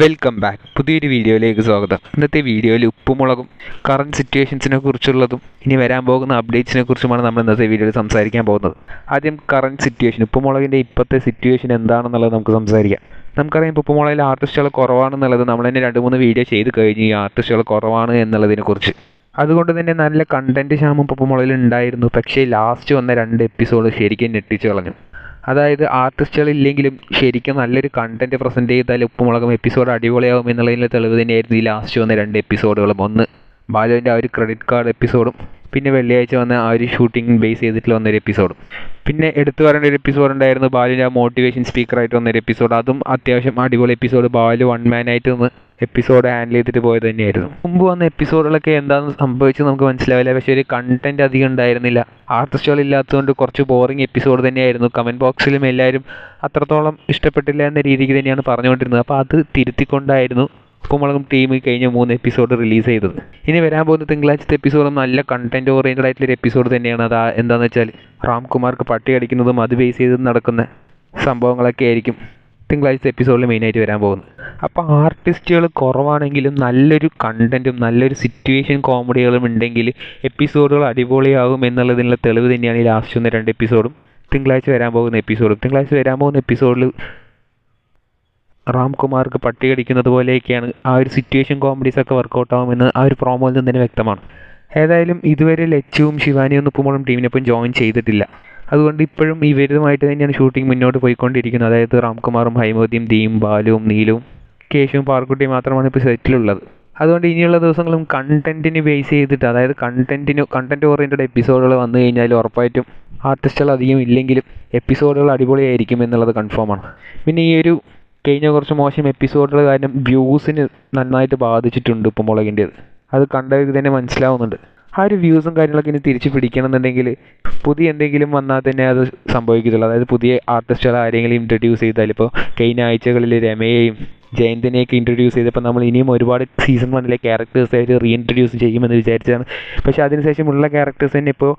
Welcome back. പുതിയൊരു വീഡിയോയിലേക്ക് സ്വാഗതം. ഇന്നത്തെ വീഡിയോയിൽ ഉപ്പുമുളകും കറണ്ട് സിറ്റുവേഷൻസിനെ കുറിച്ചുള്ളതും ഇനി വരാൻ പോകുന്ന അപ്ഡേറ്റ്സിനെ കുറിച്ചുമാണ് നമ്മൾ ഇന്നത്തെ വീഡിയോയിൽ സംസാരിക്കാൻ പോകുന്നത്. ആദ്യം കറണ്ട് സിറ്റുവേഷൻ, ഉപ്പുമുളകിൻ്റെ ഇപ്പോഴത്തെ സിറ്റുവേഷൻ എന്താണെന്നുള്ളത് നമുക്ക് സംസാരിക്കാം. നമുക്കറിയാം ഇപ്പോൾ ഉപ്പുമുളകിൽ ആർട്ടിസ്റ്റുകൾ കുറവാണെന്നുള്ളത് നമ്മൾ തന്നെ 2-3 വീഡിയോ ചെയ്ത് കഴിഞ്ഞു ഈ ആർട്ടിസ്റ്റുകൾ കുറവാണ് എന്നുള്ളതിനെക്കുറിച്ച്. അതുകൊണ്ട് തന്നെ നല്ല കണ്ടൻറ്റ് ക്ഷാമം ഉപ്പുമുളകിൽ ഉണ്ടായിരുന്നു. പക്ഷേ ലാസ്റ്റ് വന്ന 2 എപ്പിസോഡ് ശരിക്കും ഞെട്ടിച്ച് കളഞ്ഞു. അതായത് ആർട്ടിസ്റ്റുകളില്ലെങ്കിലും ശരിക്കും നല്ലൊരു കണ്ടൻറ്റ് പ്രസൻറ്റ് ചെയ്താൽ ഉപ്പുമുളകും എപ്പിസോഡ് അടിപൊളിയാകും എന്നുള്ളതിൻ്റെ തെളിവ് തന്നെയായിരുന്നു ഈ ലാസ്റ്റ് വന്ന 2 എപ്പിസോഡുകളും. ഒന്ന് ബാലുവിൻ്റെ ആ ഒരു ക്രെഡിറ്റ് കാർഡ് എപ്പിസോഡും പിന്നെ വെള്ളിയാഴ്ച വന്ന ആ ഒരു ഷൂട്ടിംഗ് ബേസ് ചെയ്തിട്ടുള്ള വന്നൊരു എപ്പിസോഡും. പിന്നെ എടുത്തു പറയേണ്ട ഒരു എപ്പിസോഡ് ഉണ്ടായിരുന്നു ബാലുവിൻ്റെ ആ മോട്ടിവേഷൻ സ്പീക്കറായിട്ട് വന്നൊരു എപ്പിസോഡ്. അതും അത്യാവശ്യം അടിപൊളി എപ്പിസോഡ്. ബാലു 1 മാനായിട്ട് നിന്ന് എപ്പിസോഡ് ഹാൻഡിൽ ചെയ്തിട്ട് പോയത് തന്നെയായിരുന്നു. മുമ്പ് വന്ന എപ്പിസോഡുകളൊക്കെ എന്താണെന്ന് സംഭവിച്ച് നമുക്ക് മനസ്സിലാവില്ല. പക്ഷേ ഒരു കണ്ടൻറ്റ് അധികം ഉണ്ടായിരുന്നില്ല. ആർട്ടിസ്റ്റുകൾ ഇല്ലാത്തതുകൊണ്ട് കുറച്ച് ബോറിംഗ് എപ്പിസോഡ് തന്നെയായിരുന്നു. കമൻറ്റ് ബോക്സിലും എല്ലാവരും അത്രത്തോളം ഇഷ്ടപ്പെട്ടില്ല എന്ന രീതിക്ക് തന്നെയാണ് പറഞ്ഞുകൊണ്ടിരുന്നത്. അപ്പോൾ അത് തിരുത്തിക്കൊണ്ടായിരുന്നു ഉപ്പുമുളകും ടീം കഴിഞ്ഞ 3 എപ്പിസോഡ് റിലീസ് ചെയ്തത്. ഇനി വരാൻ പോകുന്ന തിങ്കളാഴ്ചത്തെ എപ്പിസോഡും നല്ല കണ്ടൻറ്റ് ഓറിയൻറ്റഡ് ആയിട്ടുള്ളൊരു എപ്പിസോഡ് തന്നെയാണ്. അത് എന്താണെന്ന് വെച്ചാൽ റാംകുമാർക്ക് പട്ടി അടിക്കുന്നതും അത് ബേസ് ചെയ്ത് നടക്കുന്ന സംഭവങ്ങളൊക്കെ ആയിരിക്കും തിങ്കളാഴ്ചത്തെ എപ്പിസോഡിൽ മെയിനായിട്ട് വരാൻ പോകുന്നത്. അപ്പോൾ ആർട്ടിസ്റ്റുകൾ കുറവാണെങ്കിലും നല്ലൊരു കണ്ടൻറ്റും നല്ലൊരു സിറ്റുവേഷൻ കോമഡികളും ഉണ്ടെങ്കിൽ എപ്പിസോഡുകൾ അടിപൊളിയാകും എന്നുള്ളതിനുള്ള തെളിവ് തന്നെയാണ് ഈ ലാസ്റ്റ് വന്ന 2 എപ്പിസോഡും തിങ്കളാഴ്ച വരാൻ പോകുന്ന എപ്പിസോഡും. തിങ്കളാഴ്ച വരാൻ പോകുന്ന എപ്പിസോഡിൽ റാംകുമാർക്ക് പട്ടി കടിക്കുന്നത് പോലെയൊക്കെയാണ് ആ ഒരു സിറ്റുവേഷൻ കോമഡീസൊക്കെ വർക്കൗട്ട് ആകുമെന്ന് ആ ഒരു പ്രോമോയിൽ നിന്ന് തന്നെ വ്യക്തമാണ്. ഏതായാലും ഇതുവരെ ലച്ചുവും ശിവാനിയും ഉപ്പുമുളകും ടീമിനൊപ്പം ജോയിൻ ചെയ്തിട്ടില്ല. അതുകൊണ്ട് ഇപ്പോഴും ഇവരുമായിട്ട് തന്നെയാണ് ഷൂട്ടിംഗ് മുന്നോട്ട് പോയിക്കൊണ്ടിരിക്കുന്നത്. അതായത് റാംകുമാറും ഹൈമോദിയും ദിയും ബാലുവും നീലുവും കേശുവും പാർക്കുട്ടിയും മാത്രമാണ് ഇപ്പോൾ സെറ്റിലുള്ളത്. അതുകൊണ്ട് ഇനിയുള്ള ദിവസങ്ങളും കണ്ടൻറ്റിന് ബേസ് ചെയ്തിട്ട്, അതായത് കണ്ടൻറ്റ് ഓറിയൻറ്റഡ് എപ്പിസോഡുകൾ വന്നു കഴിഞ്ഞാൽ ഉറപ്പായിട്ടും ആർട്ടിസ്റ്റുകൾ അധികം ഇല്ലെങ്കിലും എപ്പിസോഡുകൾ അടിപൊളിയായിരിക്കും എന്നുള്ളത് കൺഫേമാണ്. പിന്നെ ഈ ഒരു കഴിഞ്ഞ കുറച്ച് മോശം എപ്പിസോഡുകൾ കാരണം വ്യൂസിന് നന്നായിട്ട് ബാധിച്ചിട്ടുണ്ട് ഉപ്പുമുളകിൻ്റേത്. അത് കണ്ടവർക്ക് തന്നെ മനസ്സിലാവുന്നുണ്ട്. ആ ഒരു വ്യൂസും കാര്യങ്ങളൊക്കെ ഇനി തിരിച്ച് പിടിക്കണമെന്നുണ്ടെങ്കിൽ പുതിയ എന്തെങ്കിലും വന്നാൽ തന്നെ അത് സംഭവിക്കത്തുള്ളൂ. അതായത് പുതിയ ആർട്ടിസ്റ്റുകൾ ആരെങ്കിലും ഇൻട്രൊഡ്യൂസ് ചെയ്താൽ, ഇപ്പോൾ കഴിഞ്ഞ ആഴ്ചകളിൽ രമയെയും ജയന്തിനെയൊക്കെ ഇൻട്രൊഡ്യൂസ് ചെയ്തപ്പോൾ നമ്മൾ ഇനിയും ഒരുപാട് സീസൺ 1 ക്യാരക്ടേഴ്സായിട്ട് റീഇൻട്രൊഡ്യൂസ് ചെയ്യുമെന്ന് വിചാരിച്ചതാണ്. പക്ഷേ അതിനുശേഷമുള്ള ക്യാരക്ടേഴ്സ് തന്നെ ഇപ്പോൾ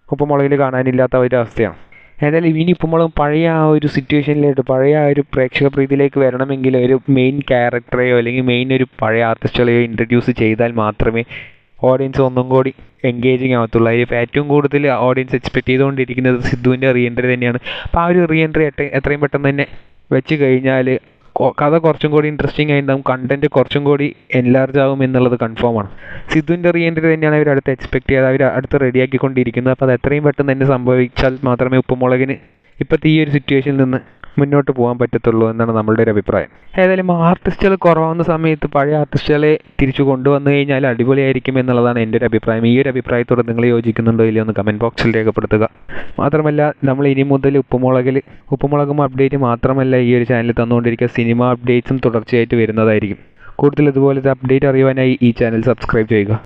ഉപ്പുമുളകിൽ കാണാനില്ലാത്ത ഒരു അവസ്ഥയാണ്. ഏതായാലും ഇനി ഉപ്പുമുളകും പഴയ ആ ഒരു സിറ്റുവേഷനിലേക്ക്, പഴയ ആ ഒരു പ്രേക്ഷക പ്രീതിയിലേക്ക് വരണമെങ്കിൽ ഒരു മെയിൻ ക്യാരക്ടറെയോ അല്ലെങ്കിൽ മെയിൻ ഒരു പഴയ ആർട്ടിസ്റ്റുകളെയോ ഇൻട്രൊഡ്യൂസ് ചെയ്താൽ മാത്രമേ ഓഡിയൻസ് ഒന്നും കൂടി എൻഗേജിങ് ആവത്തുള്ളൂ. അതിൽ ഏറ്റവും കൂടുതൽ ഓഡിയൻസ് എക്സ്പെക്ട് ചെയ്തുകൊണ്ടിരിക്കുന്നത് സിദ്ധുവിൻ്റെ റീ എൻട്രി തന്നെയാണ്. അപ്പോൾ ആ ഒരു റീ എൻട്രി എത്രയും പെട്ടെന്ന് തന്നെ വെച്ച് കഴിഞ്ഞാൽ കഥ കുറച്ചും കൂടി ഇൻട്രസ്റ്റിംഗ് ആയിട്ടുണ്ടാകും, കണ്ടൻറ്റ് കുറച്ചും കൂടി എൻലാർജ് ആകും എന്നുള്ളത് കൺഫേമാണ്. സിദ്ധുവിൻ്റെ റീ എൻട്രി തന്നെയാണ് അവർ അടുത്ത് എക്സ്പെക്ട് ചെയ്ത് അവർ അടുത്ത് റെഡിയാക്കിക്കൊണ്ടിരിക്കുന്നത്. അപ്പോൾ അത് എത്രയും പെട്ടെന്ന് തന്നെ സംഭവിച്ചാൽ മാത്രമേ ഉപ്പുമുളകിന് ഇപ്പോഴത്തെ ഈ ഒരു സിറ്റുവേഷനിൽ നിന്ന് മുന്നോട്ട് പോകാൻ പറ്റത്തുള്ളൂ എന്നാണ് നമ്മളുടെ ഒരു അഭിപ്രായം. ഏതായാലും ആർട്ടിസ്റ്റുകൾ കുറവാകുന്ന സമയത്ത് പഴയ ആർട്ടിസ്റ്റുകളെ തിരിച്ചു കൊണ്ടുവന്നു കഴിഞ്ഞാൽ അടിപൊളിയായിരിക്കും എന്നുള്ളതാണ് എൻ്റെ ഒരു അഭിപ്രായം. ഈ ഒരു അഭിപ്രായത്തോട് നിങ്ങൾ യോജിക്കുന്നുണ്ടോ ഇല്ലയോ എന്ന് കമൻറ്റ് ബോക്സിൽ രേഖപ്പെടുത്തുക. മാത്രമല്ല നമ്മൾ ഇനി മുതൽ ഉപ്പുമുളകും അപ്ഡേറ്റ് മാത്രമല്ല ഈ ഒരു ചാനലിൽ തന്നുകൊണ്ടിരിക്കുക, സിനിമ അപ്ഡേറ്റ്സും തുടർച്ചയായിട്ട് വരുന്നതായിരിക്കും. കൂടുതൽ ഇതുപോലത്തെ അപ്ഡേറ്റ് അറിയുവാനായി ഈ ചാനൽ സബ്സ്ക്രൈബ് ചെയ്യുക.